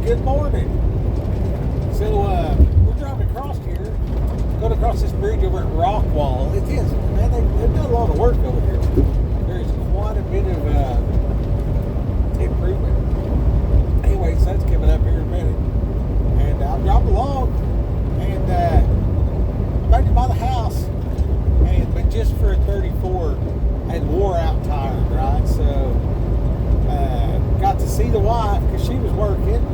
Good morning. So, we're driving across here, going across this bridge over at Rockwall. It is, man, they've done a lot of work over here. There's quite a bit of improvement. Anyway, so that's coming up here in a minute. And I'm driving along, and I'm about to buy the house, but just for a 34 and wore out tire, right? So, got to see the wife because she was working,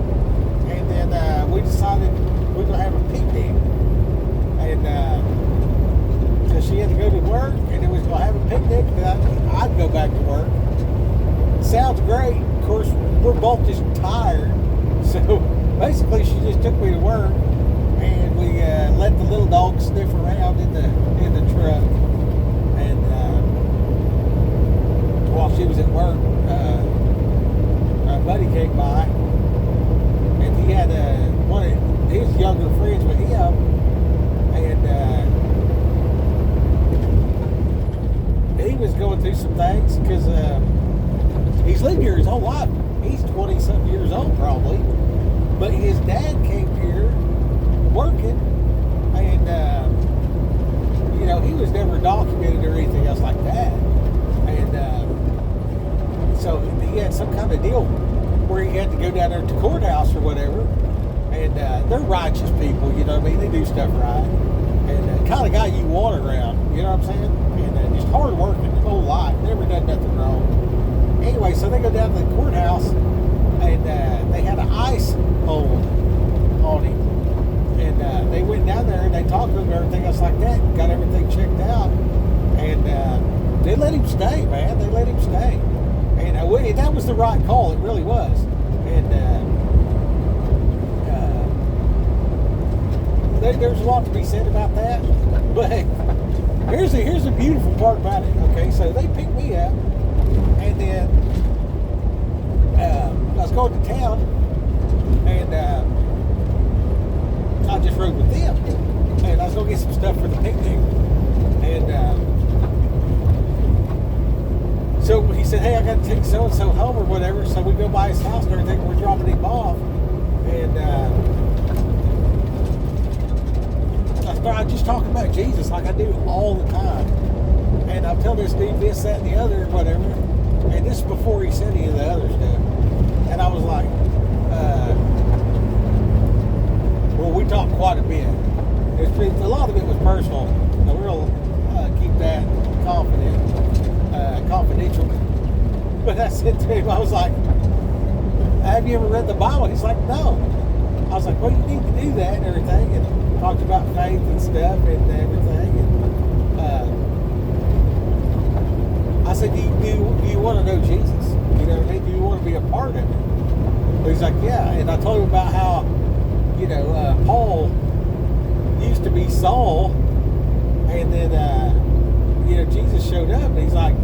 and then we decided we were going to have a picnic, and so she had to go to work, and then we was going to have a picnic, and I'd go back to work. Sounds great. Of course, we're both just tired, so basically she just took me to work, and we let the little dog sniff around in the truck, and while she was at work, my buddy came by, and he had one of his younger friends with him, and he was going through some things because he's lived here his whole life. He's 20-something years old probably, but his dad came here working, and he was never documented or anything else like that, and so he had some kind of deal where he had to go down there to the courthouse or whatever, and they're righteous people, you know what I mean? They do stuff right, and the kind of guy you want around, you know what I'm saying? And just hard working his whole life, never done nothing wrong. Anyway, so they go down to the courthouse, and they had an ice hold on him, and they went down there and they talked to him and everything else like that, got everything checked out, and they let him stay, man. They let him stay. And that was the right call. It really was. And there's a lot to be said about that. But here's the beautiful part about it. Okay, so they picked me up, and then I was going to town, and I just rode with them, and I was going to get some stuff for the picnic, and so he said, hey, I got to take so-and-so home or whatever. So we go by his house and everything. We're dropping him off. And I started just talking about Jesus like I do all the time. And I'm telling this dude this, that, and the other, whatever. And this is before he said any of the other stuff. And I was like, well, we talked quite a bit. A lot of it was personal. And we'll keep that confidential. But I said to him, I was like, have you ever read the Bible? He's like, no. I was like, well, you need to do that and everything, and talked about faith and stuff and everything. And I said, do you want to know Jesus? You know what I mean? Do you want to be a part of it? But he's like, yeah. And I told him about how, Paul used to be Saul, and then Jesus showed up, and he's like,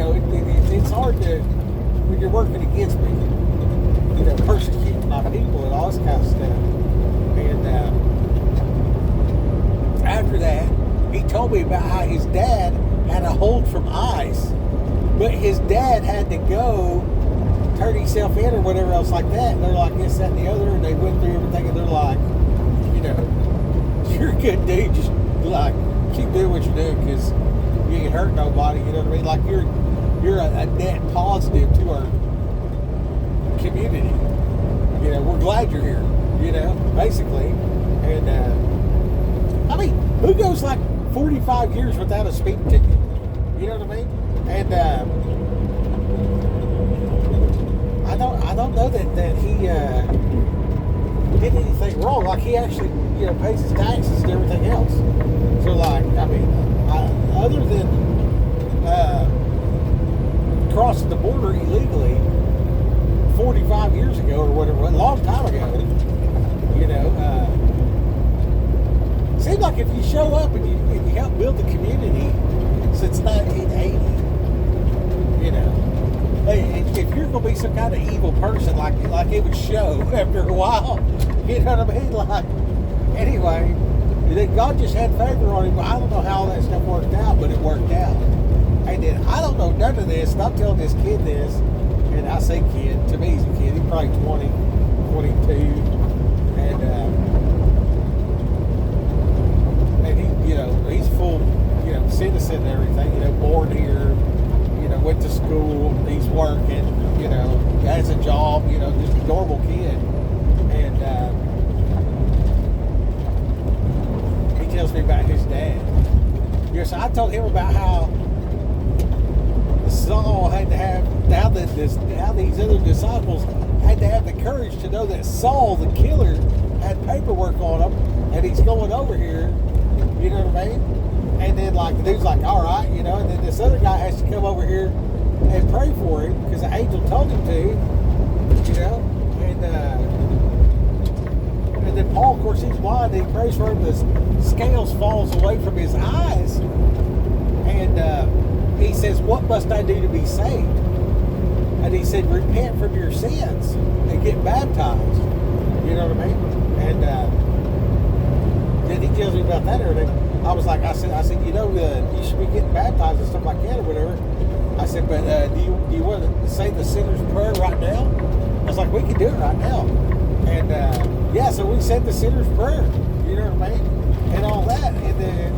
it's hard to, when you're working against me, persecuting my people and all this kind of stuff. And after that, he told me about how his dad had a hold from ice, but his dad had to go turn himself in or whatever else like that. And they're like this, that, and the other, and they went through everything, and they're like, you're a good dude, just like keep doing what you're doing because you ain't hurt nobody, you know what I mean? Like you're a net positive to our community. We're glad you're here, basically. And who goes like 45 years without a speeding ticket? You know what I mean? And I don't know that he did anything wrong. Like he actually, pays his taxes and everything else. So like, other than crossing the border illegally 45 years ago or whatever, a long time ago, seems like if you show up and you help build the community since 1980, if you're going to be some kind of evil person, like it would show after a while, you know what I mean? Like, anyway, God just had favor on him. I don't know how all that stuff worked out, but it worked out. And then I don't know none of this, and I'm telling this kid this, and I say kid, to me he's a kid, he's probably 20, 22, and he, he's full, citizen and everything, born here, went to school, he's working, has a job, just a normal kid. And he tells me about his dad. So I told him about how Saul had to have, how these other disciples had to have the courage to know that Saul, the killer, had paperwork on him, and he's going over here, you know what I mean? And then, the dude's like, all right, and then this other guy has to come over here and pray for him because the angel told him to, and then Paul, of course, he's blind, and he prays for him, the scales falls away from his eyes, and he says, what must I do to be saved? And he said, repent from your sins and get baptized. You know what I mean? And then he tells me about that and everything. I was like, I said, you should be getting baptized and stuff like that or whatever. I said, but do you want to say the sinner's prayer right now? I was like, we can do it right now. And so we said the sinner's prayer. You know what I mean? And all that. And then,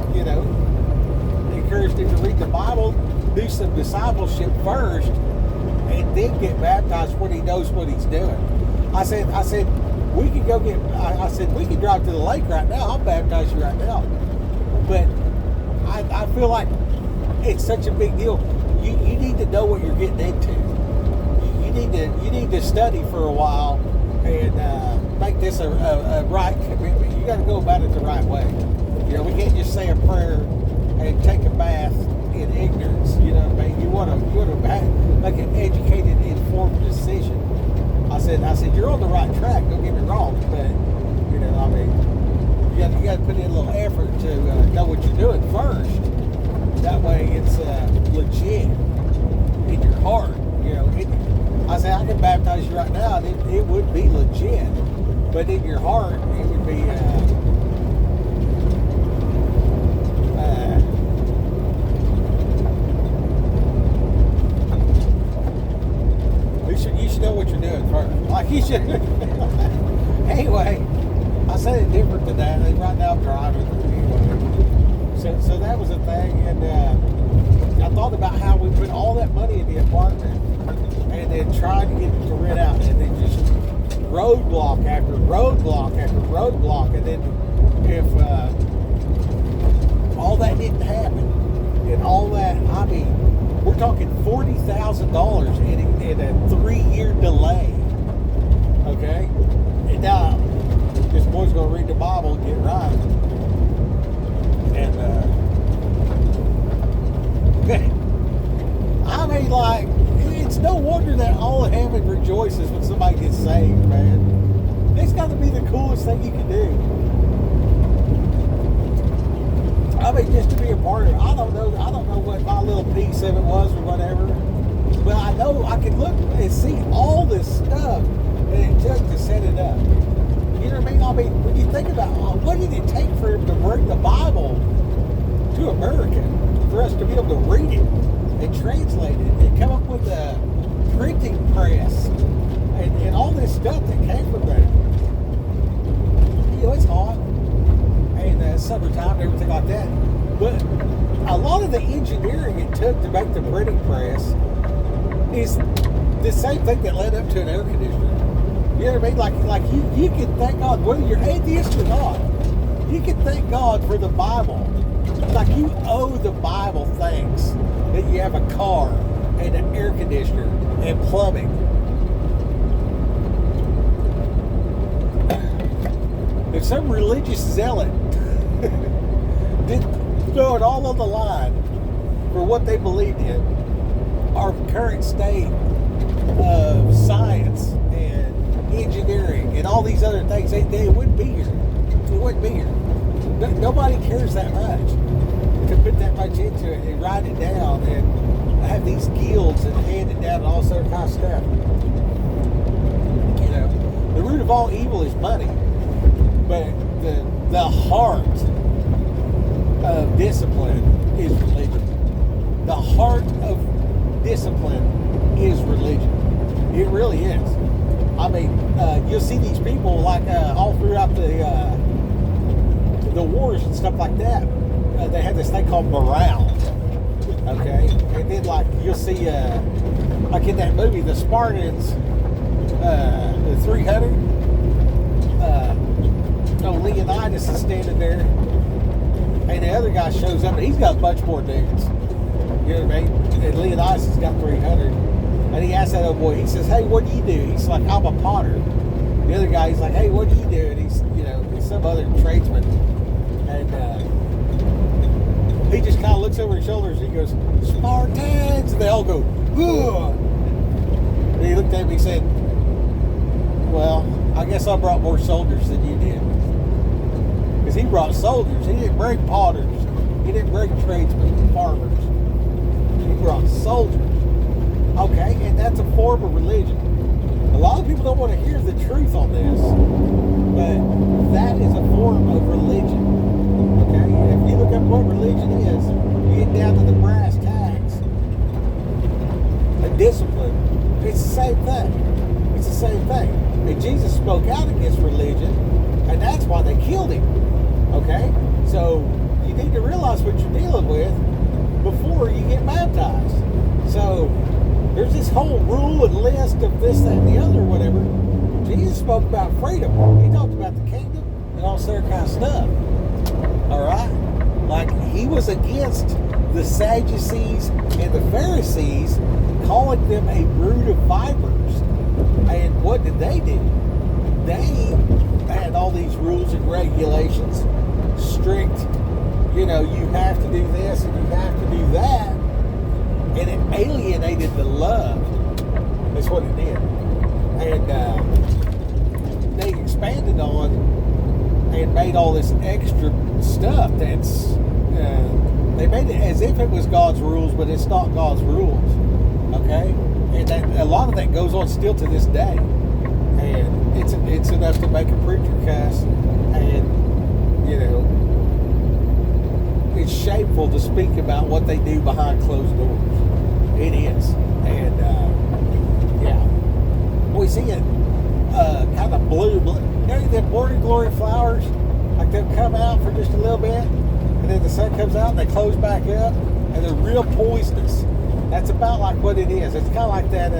encouraged him to read the Bible, do some discipleship first, and then get baptized when he knows what he's doing. I said, we can go we can drive to the lake right now. I'll baptize you right now. But I feel like it's such a big deal. You need to know what you're getting into. You need to study for a while and make this a right commitment. You got to go about it the right way. We can't just say a prayer and take a bath in ignorance. You know what I mean? You want to make an educated, informed decision. I said you're on the right track. Don't get me wrong, but you got to put in a little effort to know what you're doing first. That way, it's legit in your heart. I said I can baptize you right now, and it would be legit, but in your heart, it would be. You should know what you're doing first. Like you should. Anyway, I said it different than that. Right now I'm driving. Anyway, so that was a thing, and I thought about how we put all that money in the apartment, and then tried to get it to rent out, and then just roadblock after roadblock after roadblock, and then if all that didn't happen, and all that, we're talking $40,000 in a 3-year delay. Okay? And now, this boy's going to read the Bible and get right. And, it's no wonder that all of heaven rejoices when somebody gets saved, man. It's got to be the coolest thing you can do. Just to be a part of it. I don't know what my little piece of it was or whatever, but I know I can look and see all this stuff that it took to set it up. You know what I mean? When you think about what did it take for him to bring the Bible to America, for us to be able to read it and translate it and come up with a printing press and all this stuff that came from that. It's hot. And summertime and everything like that. But a lot of the engineering it took to make the printing press is the same thing that led up to an air conditioner. You know what I mean? Like you can thank God, whether you're atheist or not, you can thank God for the Bible. Like you owe the Bible thanks that you have a car and an air conditioner and plumbing. If some religious zealot did throw it all on the line for what they believed in, our current state of science and engineering and all these other things, they wouldn't be here. They wouldn't be here. Nobody cares that much to put that much into it and write it down and have these guilds and hand it down and all sort of kind of stuff. The root of all evil is money. But the heart of discipline is religion. The heart of discipline is religion. It really is. you'll see these people like all throughout the wars and stuff like that. They had this thing called morale. Okay, and then like you'll see, like in that movie, the Spartans, the 300. Leonidas is standing there, and the other guy shows up, and he's got a bunch more dudes. You know what I mean? And Leonidas has got 300, and he asks that old boy. He says, "Hey, what do you do?" He's like, "I'm a potter." The other guy, he's like, "Hey, what do you do?" And he's, he's some other tradesman, and he just kind of looks over his shoulders. And he goes, "Spartans!" And they all go, "Ugh!" And he looked at me and said, "Well, I guess I brought more soldiers than you did." Because he brought soldiers. He didn't bring potters. He didn't bring tradesmen and farmers. He brought soldiers. Okay, and that's a form of religion. A lot of people don't want to hear the truth on this, but that is a form of religion. Okay, if you look up what religion is, you get down to the brass tacks. A discipline. It's the same thing. It's the same thing. And Jesus spoke out against religion, and that's why they killed him. Okay? So you need to realize what you're dealing with before you get baptized. So there's this whole rule and list of this, that, and the other, whatever. Jesus spoke about freedom. He talked about the kingdom and all that kind of stuff. Alright? Like, he was against the Sadducees and the Pharisees, calling them a brood of vipers. And what did they do? They had all these rules and regulations, strict, you have to do this and you have to do that. And it alienated the love. That's what it did. And they expanded on and made all this extra stuff that's, they made it as if it was God's rules, but it's not God's rules. Okay? And that, a lot of that goes on still to this day. And it's enough to make a preacher cuss. And, it's shameful to speak about what they do behind closed doors. It is. And, yeah. We see it kind of blue. The morning glory flowers, like they'll come out for just a little bit, and then the sun comes out and they close back up, and they're real poisonous. That's about like what it is. It's kind of like that,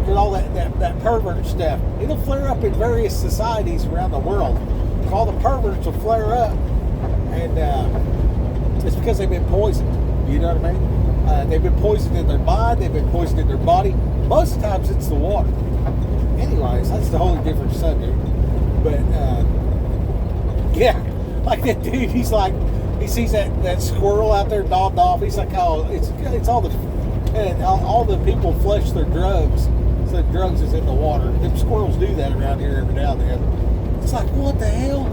all that pervert stuff. It'll flare up in various societies around the world. All the perverts will flare up, and it's because they've been poisoned. You know what I mean? They've been poisoned in their mind. They've been poisoned in their body. Most times it's the water. Anyways, that's a whole different subject. But yeah, like that dude. He's like, he sees that squirrel out there gnawed off. He's like, oh, it's all the people flush their drugs. So the drugs is in the water. Them squirrels do that around here every now and then. It's like, what the hell?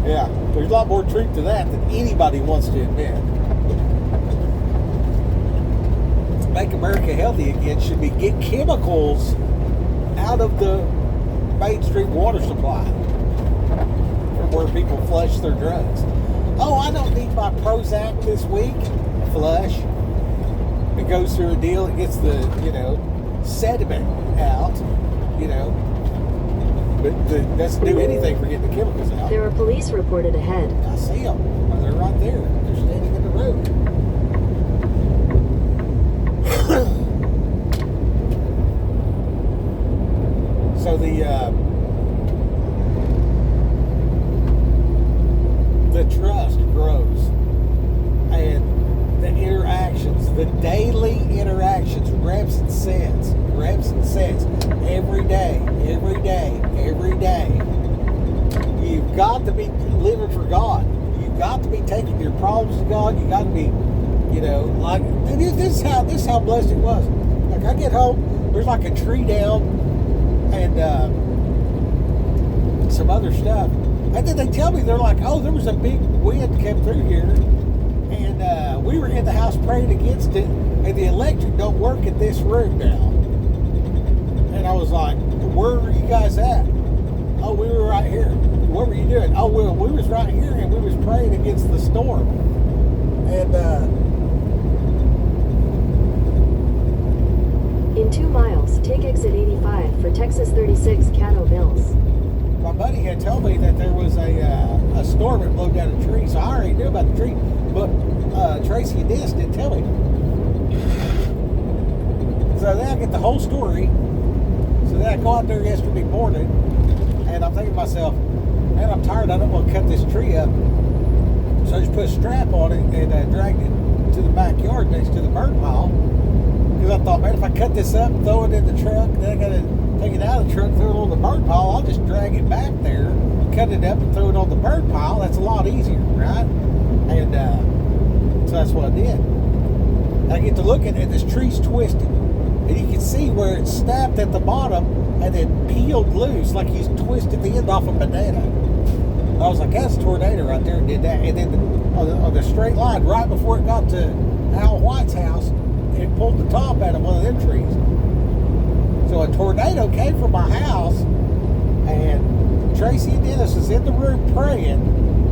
Yeah, there's a lot more truth to that than anybody wants to admit. Make America healthy again should be get chemicals out of the mainstream water supply from where people flush their drugs. Oh, I don't need my Prozac this week. Flush. It goes through a deal. It gets the, sediment out, But it doesn't do anything for getting the chemicals out. There are police reported ahead. I see them. They're right there. They're standing in the road. So the trust grows, and the interactions, the daily interactions, reps and sets, every day. You've got to be living for God. You've got to be taking your problems to God. You got to be, like, and this is how blessed it was. Like, I get home, there's like a tree down, and some other stuff. And then they tell me, they're like, oh, there was a big wind came through here, and we were in the house praying against it, and the electric don't work in this room now. And I was like, where were you guys at? Oh, we were right here. What were you doing? Oh, well, we was right here, and we was praying against the storm. And in 2 miles, take exit 85. Texas 36 Caddo Mills. My buddy had told me that there was a storm that blew down a tree, so I already knew about the tree, but Tracy and Dennis didn't tell me. So then I get the whole story. So then I go out there yesterday morning, and I'm thinking to myself, man, I'm tired, I don't want to cut this tree up. So I just put a strap on it and dragged it to the backyard next to the burn pile. Because I thought, man, if I cut this up, throw it in the truck, then I got to take it out of the truck, throw it on the burn pile, I'll just drag it back there, cut it up and throw it on the burn pile. That's a lot easier, right? And so that's what I did. And I get to looking and this tree's twisted. And you can see where it snapped at the bottom and then peeled loose like he's twisted the end off a banana. I was like, that's a tornado right there, and did that. And then on the straight line, right before it got to Al White's house, it pulled the top out of one of them trees. So a tornado came from my house, and Tracy and Dennis was in the room praying,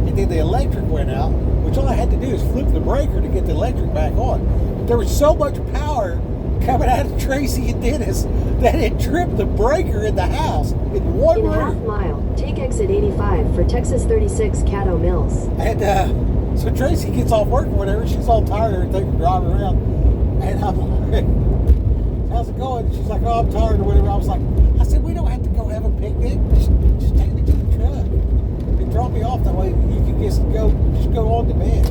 and then the electric went out, which all I had to do is flip the breaker to get the electric back on. There was so much power coming out of Tracy and Dennis that it tripped the breaker in the house in one room. In a half mile, take exit 85 for Texas 36 Caddo Mills. And so Tracy gets off work or whatever. She's all tired of everything from driving around. And I'm like, how's it going? And she's like, oh, I'm tired or whatever. I said, we don't have to go have a picnic. Just take me to the truck and drop me off. That way you can just go on to bed.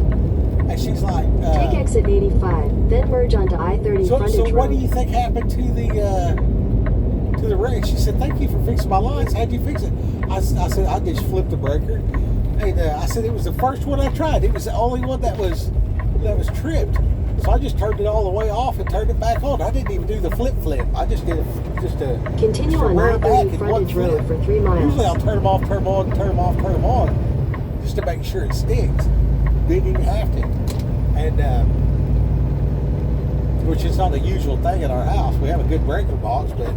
And she's like, take exit 85, then merge onto I-30 frontage so road. what do you think happened to the wreck? She said, thank you for fixing my lines. How'd you fix it? I said, I just flipped the breaker. And I said, it was the first one I tried. It was the only one that was tripped. So I just turned it all the way off and turned it back on. I didn't even do the flip. I just did it Continue just on I-30 in frontage road for 3 miles. Usually I'll turn them off, turn them on, turn them off, turn them on, just to make sure it sticks. Didn't even have to. And which is not the usual thing in our house. We have a good breaker box, but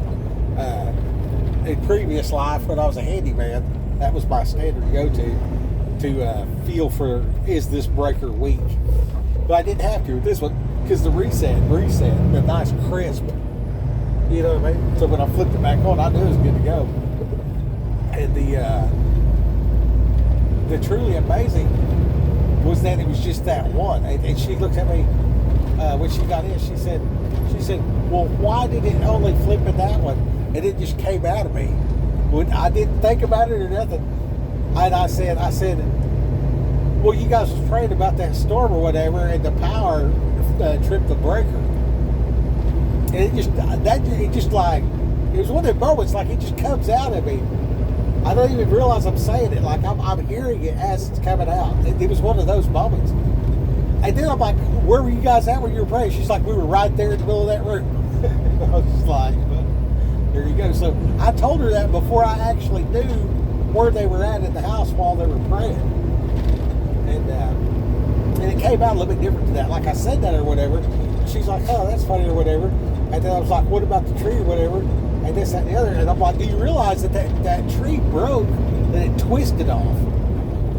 in previous life when I was a handyman, that was my standard go-to to feel for, is this breaker weak? But I didn't have to with this one because the reset, the nice crisp. You know what I mean? So when I flipped it back on, I knew it was good to go. And the truly amazing was that it was just that one. And she looked at me when she got in. She said, well, why did it only flip in that one? And it just came out of me. When I didn't think about it or nothing. And I said, well, you guys was praying about that storm or whatever, and the power tripped the breaker. And it was one of the moments, like it just comes out of me. I don't even realize I'm saying it. Like I'm hearing it as it's coming out. It was one of those moments. And then I'm like, where were you guys at when you were praying? She's like, we were right there in the middle of that room. I was just like, well, there you go. So I told her that before I actually knew where they were at in the house while they were praying. And it came out a little bit different to that. Like I said that or whatever. She's like, oh, that's funny or whatever. And then I was like, what about the tree or whatever? And this, that, and the other. And I'm like, do you realize that tree broke, that it twisted off?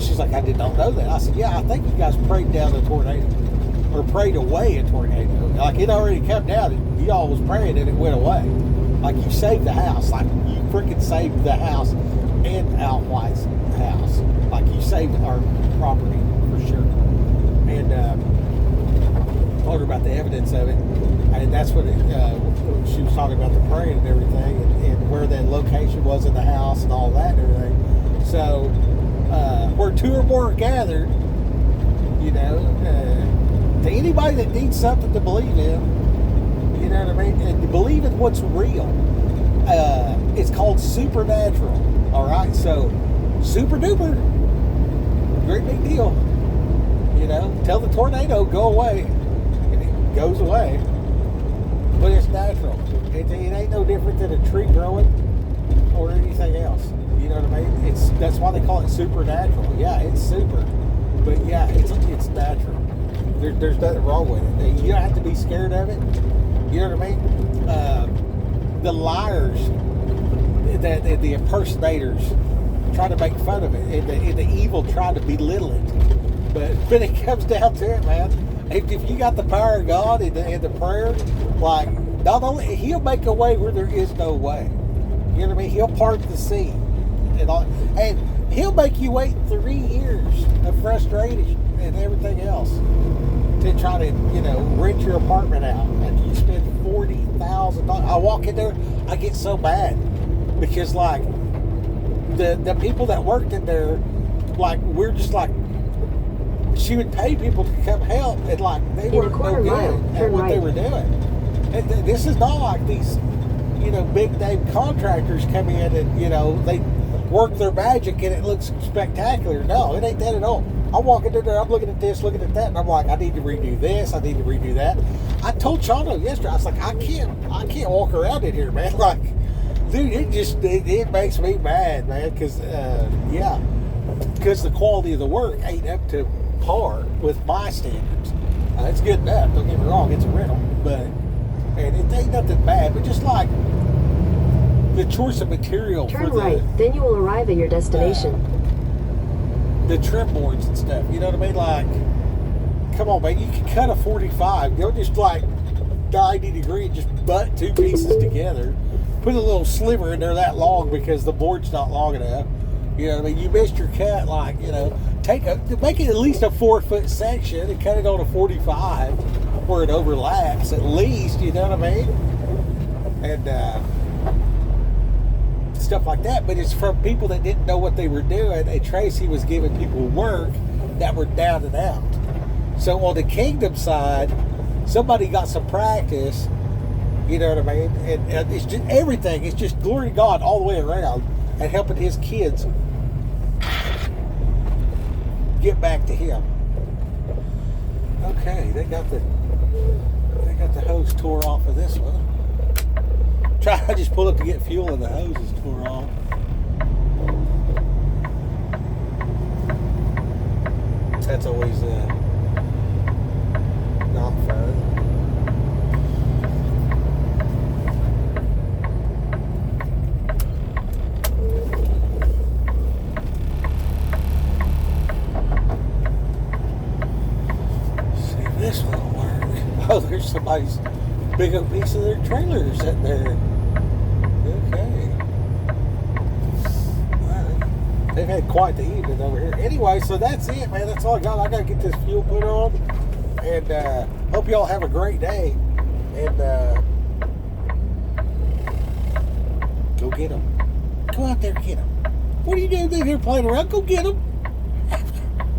She's like, I did not know that. I said, yeah, I think you guys prayed down a tornado. Or prayed away a tornado. Like it already come down. And y'all was praying and it went away. Like you saved the house. Like you freaking saved the house and Al White's house. Like you saved our property for sure. And told her about the evidence of it. And that's what she was talking about, the praying and everything, and where that location was in the house and all that and everything. So where two or more are gathered, you know, to anybody that needs something to believe in, you know what I mean, and to believe in what's real, it's called supernatural. All right, so super duper, great big deal. You know, tell the tornado go away, and it goes away. But it's natural. It ain't no different than a tree growing or anything else. You know what I mean? That's why they call it supernatural. Yeah, it's super, but yeah, it's natural. There's nothing wrong with it. You don't have to be scared of it. You know what I mean? The liars, the impersonators, try to make fun of it, and the evil try to belittle it. But when it comes down to it, man, if you got the power of God and the prayer, like not only He'll make a way where there is no way. You know what I mean? He'll part the sea. And he'll make you wait 3 years of frustration and everything else to try to, rent your apartment out. And you spend $40,000. I walk in there, I get so mad because, like, the people that worked in there, like, we're just like, she would pay people to come help, and like they weren't no good at what they were doing. And this is not like these, big name contractors come in and they work their magic and it looks spectacular. No, it ain't that at all. I'm walking in there, I'm looking at this, looking at that, and I'm like, I need to redo this, I need to redo that. I told Chano yesterday, I was like, I can't walk around in here, man. Like, dude, it makes me mad, man, because the quality of the work ain't up to par with my standards. It's good enough, don't get me wrong, it's a rental, and it ain't nothing bad, but just like the choice of material. Turn right, then you will arrive at your destination. The trim boards and stuff, you know what I mean? Like, come on, man, you can cut a 45, don't just like 90 degree and just butt two pieces together, put a little sliver in there that long because the board's not long enough. You know what I mean? You missed your cut, like, make it at least a 4-foot section and cut it on a 45 where it overlaps at least, you know what I mean? And stuff like that. But it's from people that didn't know what they were doing, and Tracy was giving people work that were down and out. So on the Kingdom side, somebody got some practice, you know what I mean? And it's just everything. It's just glory to God all the way around and helping his kids get back to him. Okay, they got the hose tore off of this one. I just pulled up to get fuel and the hose is tore off. That's always not fun. This will work. Oh, there's somebody's big old piece of their trailer sitting there. Okay. Well, they've had quite the evening over here. Anyway, so that's it, man. That's all I got. I got to get this fuel put on. And hope y'all have a great day. And go get them. Go out there and get them. What are you doing here playing around? Go get them.